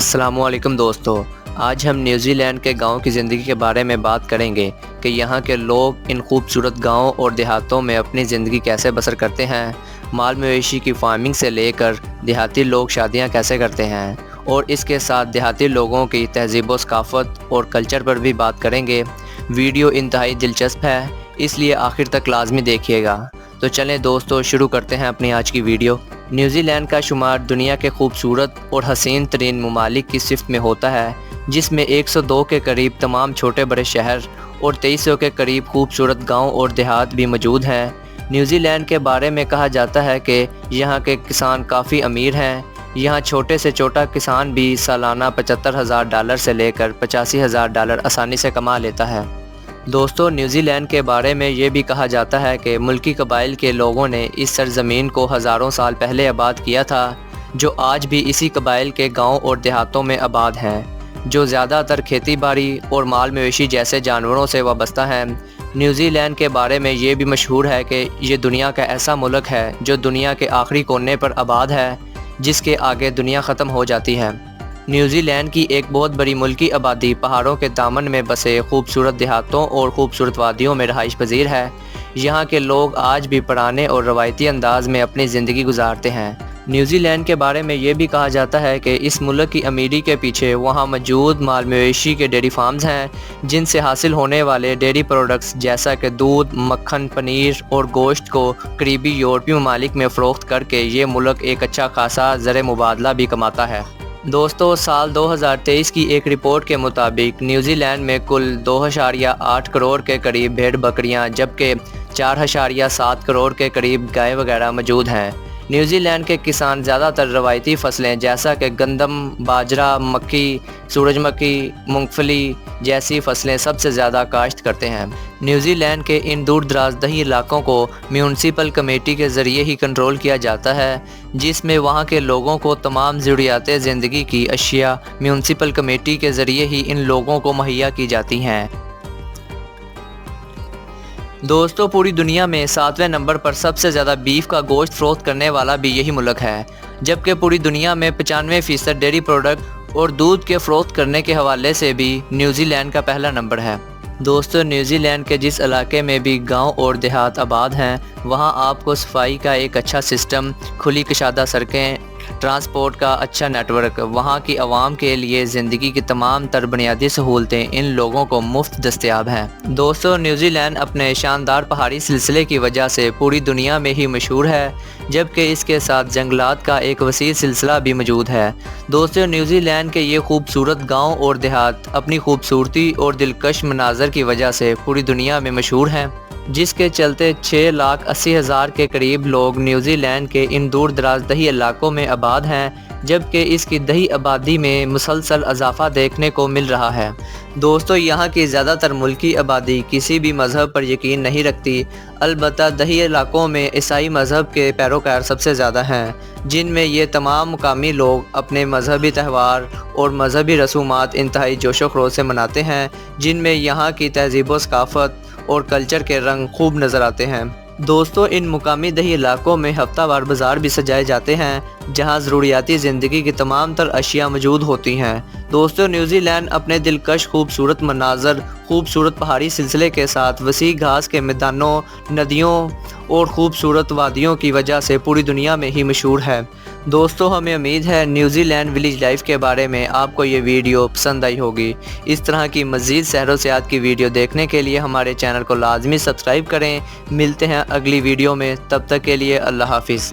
السلام علیکم دوستو، آج ہم نیوزی لینڈ کے گاؤں کی زندگی کے بارے میں بات کریں گے کہ یہاں کے لوگ ان خوبصورت گاؤں اور دیہاتوں میں اپنی زندگی کیسے بسر کرتے ہیں۔ مال مویشی کی فارمنگ سے لے کر دیہاتی لوگ شادیاں کیسے کرتے ہیں، اور اس کے ساتھ دیہاتی لوگوں کی تہذیب و ثقافت اور کلچر پر بھی بات کریں گے۔ ویڈیو انتہائی دلچسپ ہے، اس لیے آخر تک لازمی دیکھیے گا۔ تو چلیں دوستو، شروع کرتے ہیں اپنی آج کی ویڈیو۔ نیوزی لینڈ کا شمار دنیا کے خوبصورت اور حسین ترین ممالک کی صفت میں ہوتا ہے، جس میں 102 کے قریب تمام چھوٹے بڑے شہر اور 2300 کے قریب خوبصورت گاؤں اور دیہات بھی موجود ہیں۔ نیوزی لینڈ کے بارے میں کہا جاتا ہے کہ یہاں کے کسان کافی امیر ہیں۔ یہاں چھوٹے سے چھوٹا کسان بھی سالانہ $75,000 سے لے کر $85,000 آسانی سے کما لیتا ہے۔ دوستو، نیوزی لینڈ کے بارے میں یہ بھی کہا جاتا ہے کہ ملکی قبائل کے لوگوں نے اس سرزمین کو ہزاروں سال پہلے آباد کیا تھا، جو آج بھی اسی قبائل کے گاؤں اور دیہاتوں میں آباد ہیں، جو زیادہ تر کھیتی باڑی اور مال مویشی جیسے جانوروں سے وابستہ ہیں۔ نیوزی لینڈ کے بارے میں یہ بھی مشہور ہے کہ یہ دنیا کا ایسا ملک ہے جو دنیا کے آخری کونے پر آباد ہے، جس کے آگے دنیا ختم ہو جاتی ہے۔ نیوزی لینڈ کی ایک بہت بڑی ملکی آبادی پہاڑوں کے دامن میں بسے خوبصورت دیہاتوں اور خوبصورت وادیوں میں رہائش پذیر ہے۔ یہاں کے لوگ آج بھی پرانے اور روایتی انداز میں اپنی زندگی گزارتے ہیں۔ نیوزی لینڈ کے بارے میں یہ بھی کہا جاتا ہے کہ اس ملک کی امیری کے پیچھے وہاں موجود مال مویشی کے ڈیری فارمز ہیں، جن سے حاصل ہونے والے ڈیری پروڈکٹس جیسا کہ دودھ، مکھن، پنیر اور گوشت کو قریبی یورپی ممالک میں فروخت کر کے یہ ملک ایک اچھا خاصا زر مبادلہ بھی کماتا ہے۔ دوستو، سال 2023 کی ایک رپورٹ کے مطابق نیوزی لینڈ میں کل 2.8 کروڑ کے قریب بھیڑ بکریاں، جبکہ 4.7 کروڑ کے قریب گائے وغیرہ موجود ہیں۔ نیوزی لینڈ کے کسان زیادہ تر روایتی فصلیں جیسا کہ گندم، باجرہ، مکئی، سورج مکھی، مونگ پھلی جیسی فصلیں سب سے زیادہ کاشت کرتے ہیں۔ نیوزی لینڈ کے ان دور دراز دیہی علاقوں کو میونسپل کمیٹی کے ذریعے ہی کنٹرول کیا جاتا ہے، جس میں وہاں کے لوگوں کو تمام ضروریات زندگی کی اشیاء میونسپل کمیٹی کے ذریعے ہی ان لوگوں کو مہیا کی جاتی ہیں۔ دوستو، پوری دنیا میں 7ویں نمبر پر سب سے زیادہ بیف کا گوشت فروخت کرنے والا بھی یہی ملک ہے، جبکہ پوری دنیا میں 95% ڈیری پروڈکٹ اور دودھ کے فروخت کرنے کے حوالے سے بھی نیوزی لینڈ کا پہلا نمبر ہے۔ دوستو، نیوزی لینڈ کے جس علاقے میں بھی گاؤں اور دیہات آباد ہیں، وہاں آپ کو صفائی کا ایک اچھا سسٹم، کھلی کشادہ سڑکیں، ٹرانسپورٹ کا اچھا نیٹ ورک، وہاں کی عوام کے لیے زندگی کی تمام تر بنیادی سہولتیں ان لوگوں کو مفت دستیاب ہیں۔ دوستو، نیوزی لینڈ اپنے شاندار پہاڑی سلسلے کی وجہ سے پوری دنیا میں ہی مشہور ہے، جبکہ اس کے ساتھ جنگلات کا ایک وسیع سلسلہ بھی موجود ہے۔ دوستو، نیوزی لینڈ کے یہ خوبصورت گاؤں اور دیہات اپنی خوبصورتی اور دلکش مناظر کی وجہ سے پوری دنیا میں مشہور ہیں، جس کے چلتے 6,80,000 کے قریب لوگ نیوزی لینڈ کے ان دور دراز دیہی علاقوں میں آباد ہیں، جبکہ اس کی دیہی آبادی میں مسلسل اضافہ دیکھنے کو مل رہا ہے۔ دوستو، یہاں کی زیادہ تر ملکی آبادی کسی بھی مذہب پر یقین نہیں رکھتی، البتہ دیہی علاقوں میں عیسائی مذہب کے پیروکار سب سے زیادہ ہیں، جن میں یہ تمام مقامی لوگ اپنے مذہبی تہوار اور مذہبی رسومات انتہائی جوش و خروش سے مناتے ہیں، جن میں یہاں کی تہذیب و ثقافت اور کلچر کے رنگ خوب نظر آتے ہیں۔ دوستو، ان مقامی دیہی علاقوں میں ہفتہ وار بازار بھی سجائے جاتے ہیں، جہاں ضروریاتی زندگی کی تمام تر اشیاء موجود ہوتی ہیں۔ دوستو، نیوزی لینڈ اپنے دلکش خوبصورت مناظر، خوبصورت پہاڑی سلسلے کے ساتھ وسیع گھاس کے میدانوں، ندیوں اور خوبصورت وادیوں کی وجہ سے پوری دنیا میں ہی مشہور ہے۔ دوستو، ہمیں امید ہے نیوزی لینڈ ولیج لائف کے بارے میں آپ کو یہ ویڈیو پسند آئی ہوگی۔ اس طرح کی مزید سیر و سیاحت کی ویڈیو دیکھنے کے لیے ہمارے چینل کو لازمی سبسکرائب کریں۔ ملتے ہیں اگلی ویڈیو میں، تب تک کے لیے اللہ حافظ۔